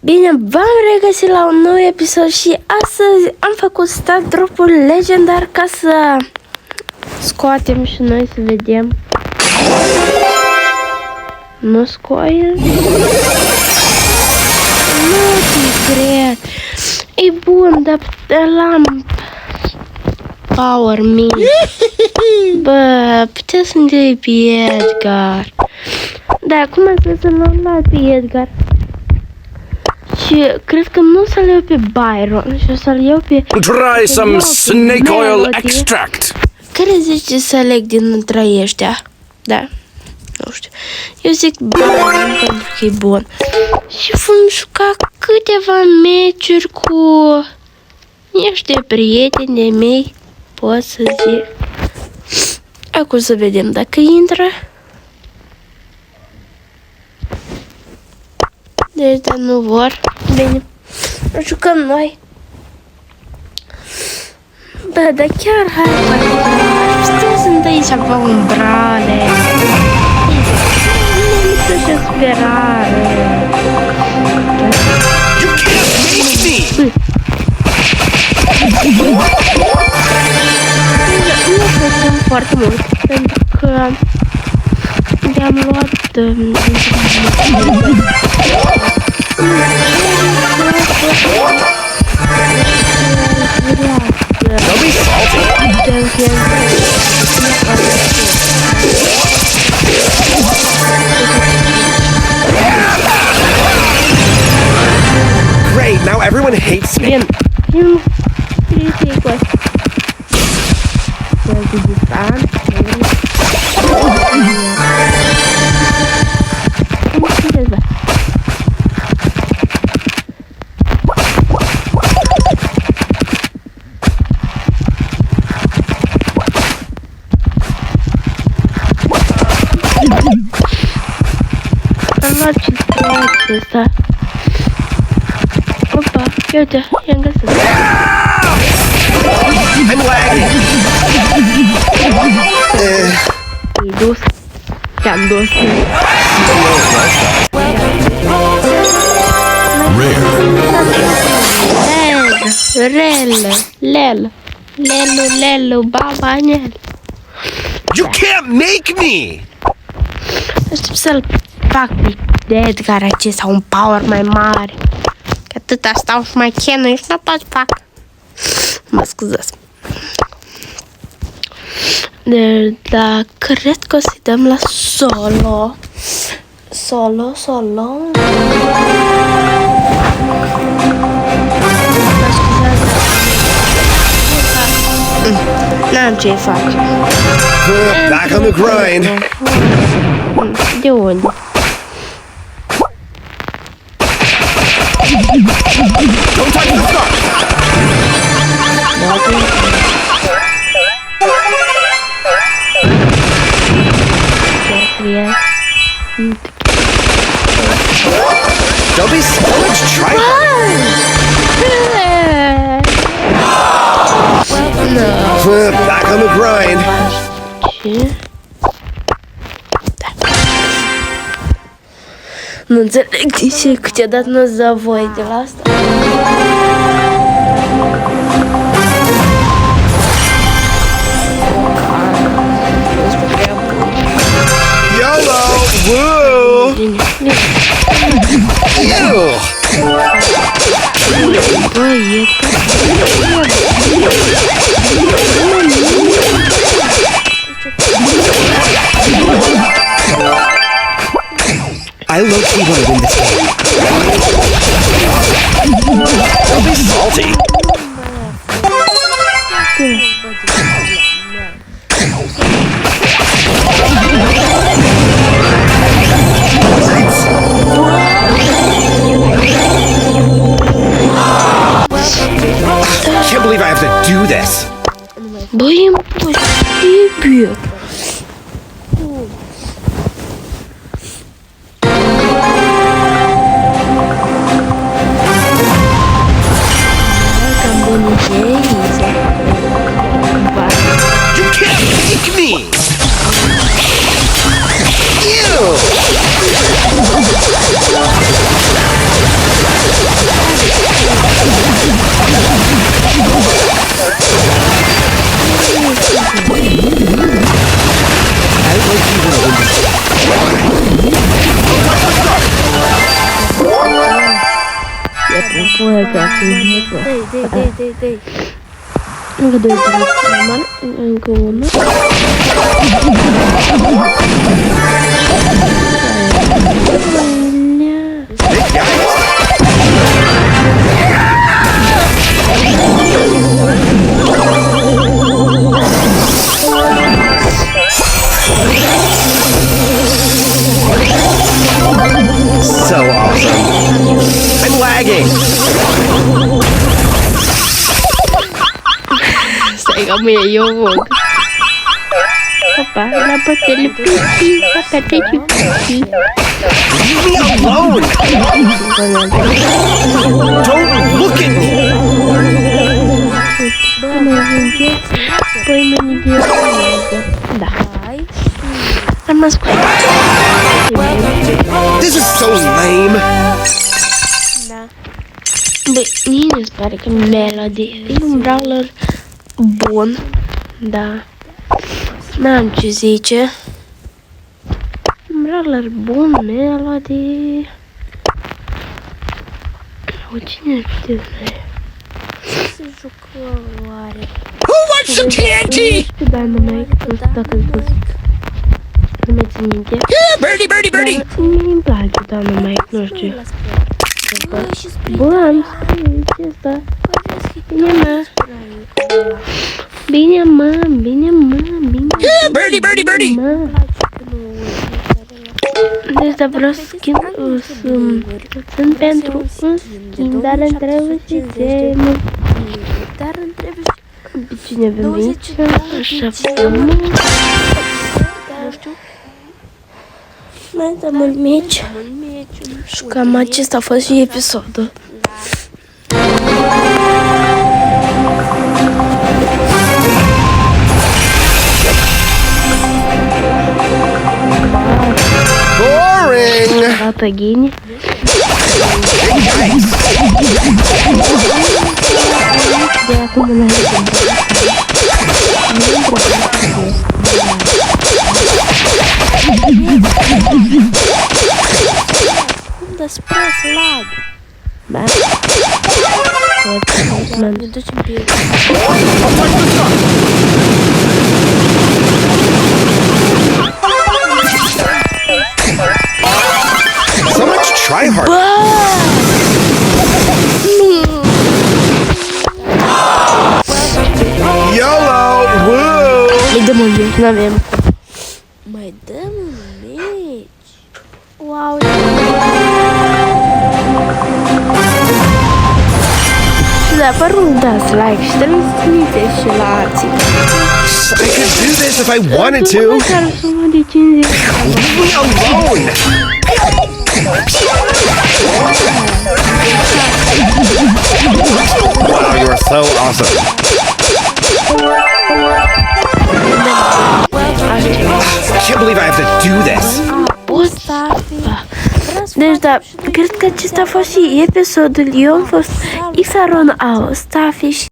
Bine, v-am regăsit la un nou episod și astăzi am făcut stat dropul legendar ca să scoatem și noi să vedem. Nu scoaie? Nu te cred. E bun, dar l-am power mic. Bă, puteți să-mi dai pe Edgar. Da, acum să l-am luat pe Edgar. Și cred că nu o să-l iau pe Byron și o să-l iau pe... Try some snake oil extract. Care zice să aleg dintre ăștia? Da, nu știu. Eu zic Byron pentru că e bun. Și vom juca câteva meciuri cu niște prieteni de mei, pot să zic. Acum să vedem dacă intră. Deci, dar nu vor. Bine, jucăm noi. Bă, dar chiar hai, știu, sunt aici pe umbrale. Nu știu ce sperare. You can't make me! Nu facem foarte mult, pentru că de-am luat... Don't be salty. Great, now everyone hates me. Bine, ridicol. Am luat ce ăsta. Opa, uite, i-am găsit. I'm lagging. E dus. Te-am dus. Lelu, babanel. You can't make me! Aștept să-l fac pe Edgar acesta un power mai mare. Că atâta stau și mai chenui și nu pot să fac. Mă scuzați. Da, cred că o să-i dăm la solo. Solo. N-am ce fac. Back on the grind. De unde? Don't touch the stuff. Don't be so much tryhard. Back on the grind. Nu înțeleg de ce câteodată nu dă voie de la asta. YOLO! Woo! Ew! Băi, I low-key want to win this game. Don't be salty. I can't believe I have to do this. băi, e imposibil. You can't make me! Ew! Ой, как неплохо. Dei. Încă 2 normal, încă 1. Big guys. So awesome. I'm lagging. Stai că mie eu văd. Opa, la bătele pipi, bătele pipi. Leave me alone. Don't look at me. Păi mă nimerează. Da. Am ascultat. This is so lame. Băi, mie mi se pare că Melody e un brawler bun. Da. N-am ce zice. Un brawler bun, Melody. O, cine știe să Se jucă oare? Who wants some TNT? știu Dynamite, nu știu dacă îți văzut. Nu mai țin minte. Yeah, birdie. Dar mie îmi place Dynamite, nu știu. Și Bă, am ce asta? Bine, mă. Bine, mă. Yeah, birdie. Mă. Deci, dar vreau să schimb, sunt pentru un schimb, dar întreb și ce nu. Dar întreb Pe cine avem aici? Așa, frumos. nu știu. Mai dăm un meci. Și cam acesta a fost și episodul. Boring. Arată ghini. De acum nu mai Cum de spres lag? Da. Ne ducem pe el. So much try hard. YOLO. Woo. Îi dăm un meci, n-avem. Mai dăm un meci. Wow. Și da, vă rog, dați like și transmiteți și la alții. I could do this if I wanted to. Măcar sumă de 50. Leave me alone. Wow, you are so awesome. I can't believe I have to do this. Deci da, cred că acesta a fost și episodul. Eu am fost Xaron Au, Starfish.